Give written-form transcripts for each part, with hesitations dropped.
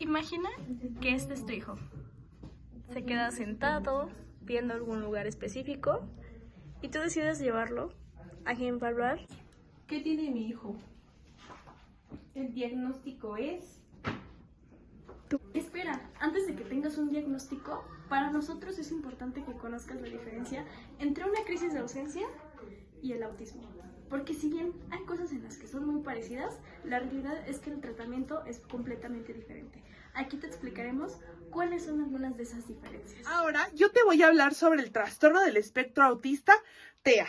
Imagina que este es tu hijo. Se queda sentado viendo algún lugar específico y tú decides llevarlo a quien evaluar. ¿Qué tiene mi hijo? El diagnóstico es... Espera, antes de que tengas un diagnóstico, para nosotros es importante que conozcas la diferencia entre una crisis de ausencia y el autismo. Porque si bien hay cosas en las que son muy parecidas, la realidad es que el tratamiento es completamente diferente. Aquí te explicaremos cuáles son algunas de esas diferencias. Ahora yo te voy a hablar sobre el trastorno del espectro autista, TEA.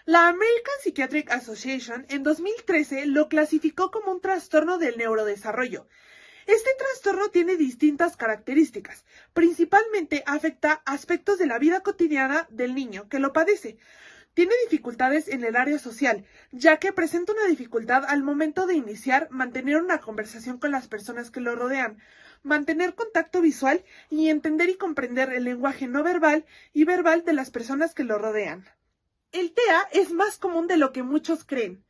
La American Psychiatric Association en 2013 lo clasificó como un trastorno del neurodesarrollo. Este trastorno tiene distintas características. Principalmente afecta aspectos de la vida cotidiana del niño que lo padece. Tiene dificultades en el área social, ya que presenta una dificultad al momento de iniciar, mantener una conversación con las personas que lo rodean, mantener contacto visual y entender y comprender el lenguaje no verbal y verbal de las personas que lo rodean. El TEA es más común de lo que muchos creen.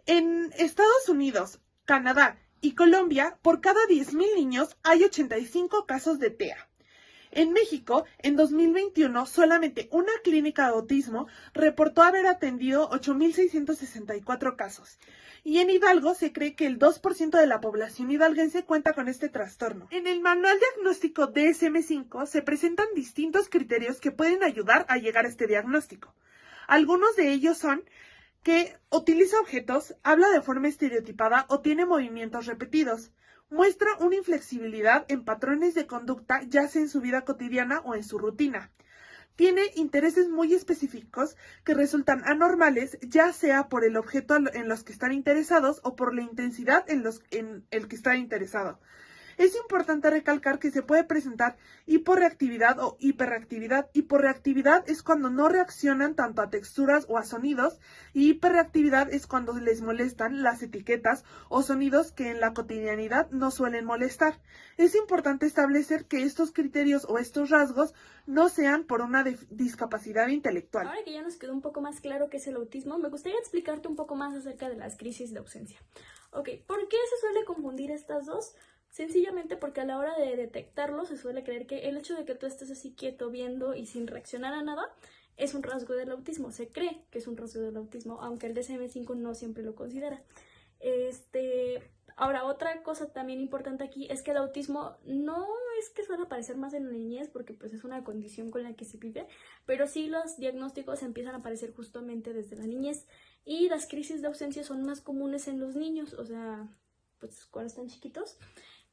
En Estados Unidos, Canadá y Colombia, por cada 10.000 niños hay 85 casos de TEA. En México, en 2021, solamente una clínica de autismo reportó haber atendido 8.664 casos. Y en Hidalgo se cree que el 2% de la población hidalguense cuenta con este trastorno. En el manual diagnóstico DSM-5 se presentan distintos criterios que pueden ayudar a llegar a este diagnóstico. Algunos de ellos son que utiliza objetos, habla de forma estereotipada o tiene movimientos repetidos. Muestra una inflexibilidad en patrones de conducta, ya sea en su vida cotidiana o en su rutina. Tiene intereses muy específicos que resultan anormales, ya sea por el objeto en los que están interesados o por la intensidad en el que está interesado. Es importante recalcar que se puede presentar hiporreactividad o hiperreactividad. Hiporreactividad es cuando no reaccionan tanto a texturas o a sonidos, y hiperreactividad es cuando les molestan las etiquetas o sonidos que en la cotidianidad no suelen molestar. Es importante establecer que estos criterios o estos rasgos no sean por una discapacidad intelectual. Ahora que ya nos quedó un poco más claro qué es el autismo, me gustaría explicarte un poco más acerca de las crisis de ausencia. Ok, ¿por qué se suele confundir estas dos? Sencillamente porque a la hora de detectarlo se suele creer que el hecho de que tú estés así quieto viendo y sin reaccionar a nada es un rasgo del autismo. Se cree que es un rasgo del autismo, aunque el DSM-5 no siempre lo considera. Ahora, otra cosa también importante aquí es que el autismo no es que suele aparecer más en la niñez porque pues es una condición con la que se vive, pero sí los diagnósticos empiezan a aparecer justamente desde la niñez, y las crisis de ausencia son más comunes en los niños, o sea, pues cuando están chiquitos.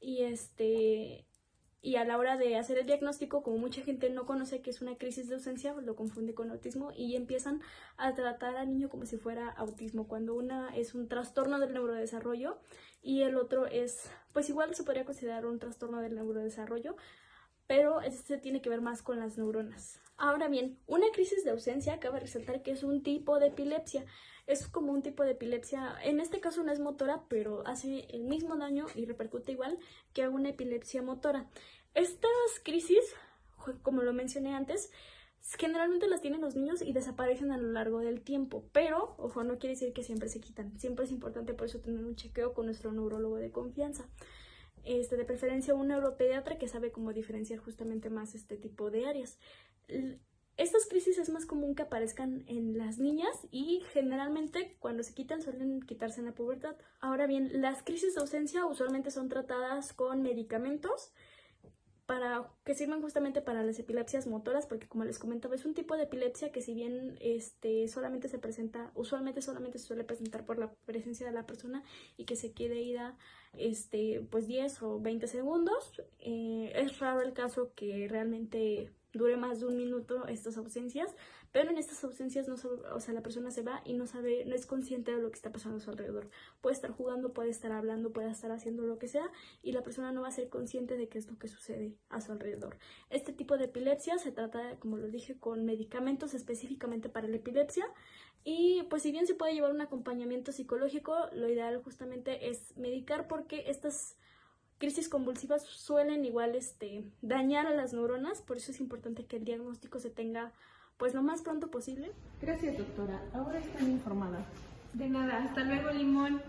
Y a la hora de hacer el diagnóstico, como mucha gente no conoce que es una crisis de ausencia, lo confunde con autismo y empiezan a tratar al niño como si fuera autismo, cuando una es un trastorno del neurodesarrollo y el otro es, pues igual se podría considerar un trastorno del neurodesarrollo, pero este tiene que ver más con las neuronas. Ahora bien, una crisis de ausencia, cabe resaltar que es un tipo de epilepsia. Es como un tipo de epilepsia, en este caso no es motora, pero hace el mismo daño y repercute igual que una epilepsia motora. Estas crisis, como lo mencioné antes, generalmente las tienen los niños y desaparecen a lo largo del tiempo, pero, ojo, no quiere decir que siempre se quitan. Siempre es importante por eso tener un chequeo con nuestro neurólogo de confianza. De preferencia un neuropediatra que sabe cómo diferenciar justamente más este tipo de áreas. Estas crisis es más común que aparezcan en las niñas y generalmente cuando se quitan suelen quitarse en la pubertad. Ahora bien, las crisis de ausencia usualmente son tratadas con medicamentos que sirven justamente para las epilepsias motoras, porque como les comentaba es un tipo de epilepsia que si bien solamente se presenta, usualmente solamente se suele presentar por la presencia de la persona y que se quede ida pues 10 o 20 segundos, es raro el caso que realmente dure más de un minuto estas ausencias, pero en estas ausencias no sabe, o sea, la persona se va y no sabe, no es consciente de lo que está pasando a su alrededor. Puede estar jugando, puede estar hablando, puede estar haciendo lo que sea y la persona no va a ser consciente de qué es lo que sucede a su alrededor. Este tipo de epilepsia se trata, como lo dije, con medicamentos específicamente para la epilepsia, y pues si bien se puede llevar un acompañamiento psicológico, lo ideal justamente es medicar, porque estas crisis convulsivas suelen igual dañar a las neuronas, por eso es importante que el diagnóstico se tenga pues lo más pronto posible. Gracias, doctora. Ahora están informada. De nada, hasta luego, Limón.